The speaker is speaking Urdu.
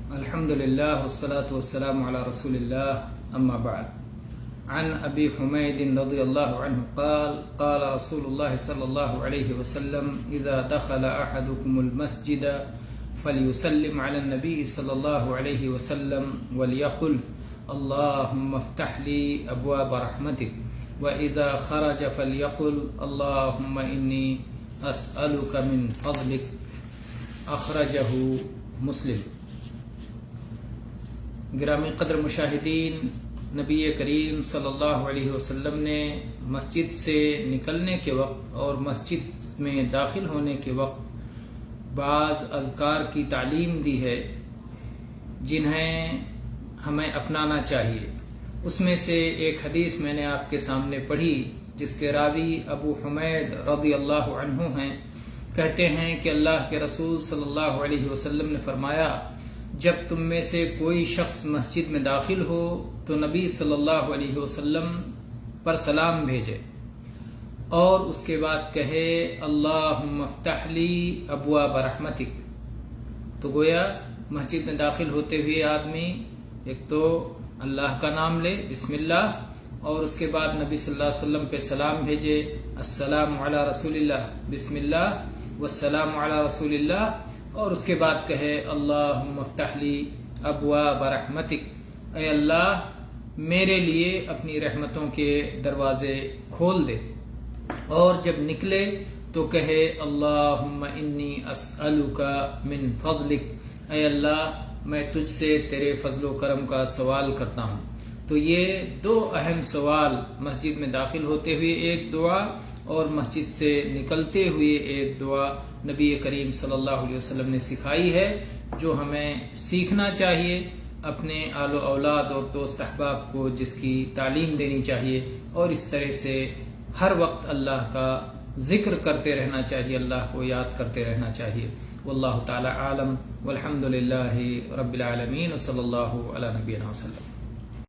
الحمد لله والصلاة والسلام على رسول الله أما بعد. عن أبي حميد رضي الله عنه قال قال رسول الله صلى الله عليه وسلم إذا دخل أحدكم المسجد فليسلم على النبي صلى الله عليه وسلم وليقل اللهم افتح لي أبواب رحمتك وإذا خرج فليقل اللهم إني أسألك من فضلك. اخرجہ مسلم. گرامی قدر مشاہدین، نبی کریم صلی اللہ علیہ وسلم نے مسجد سے نکلنے کے وقت اور مسجد میں داخل ہونے کے وقت بعض اذکار کی تعلیم دی ہے جنہیں ہمیں اپنانا چاہیے. اس میں سے ایک حدیث میں نے آپ کے سامنے پڑھی جس کے راوی ابو حمید رضی اللہ عنہ ہیں. کہتے ہیں کہ اللہ کے رسول صلی اللہ علیہ وسلم نے فرمایا، جب تم میں سے کوئی شخص مسجد میں داخل ہو تو نبی صلی اللہ علیہ وسلم پر سلام بھیجے اور اس کے بعد کہے اللہم افتح لی ابواب رحمتک. تو گویا مسجد میں داخل ہوتے ہوئے آدمی ایک تو اللہ کا نام لے بسم اللہ، اور اس کے بعد نبی صلی اللہ علیہ وسلم پہ سلام بھیجے السلام علی رسول اللہ بسم اللہ والسلام علی رسول اللہ، اور اس کے بعد کہے اللہم افتح لی ابواب رحمتک، اے اللہ میرے لیے اپنی رحمتوں کے دروازے کھول دے. اور جب نکلے تو کہے اللہم انی اسألک من فضلک، اے اللہ میں تجھ سے تیرے فضل و کرم کا سوال کرتا ہوں. تو یہ دو اہم سوال، مسجد میں داخل ہوتے ہوئے ایک دعا اور مسجد سے نکلتے ہوئے ایک دعا نبی کریم صلی اللہ علیہ وسلم نے سکھائی ہے، جو ہمیں سیکھنا چاہیے، اپنے آل و اولاد اور دوست احباب کو جس کی تعلیم دینی چاہیے، اور اس طرح سے ہر وقت اللہ کا ذکر کرتے رہنا چاہیے، اللہ کو یاد کرتے رہنا چاہیے. واللہ تعالی عالم والحمد للہ رب العالمین، صلی اللہ علی نبینا وسلم.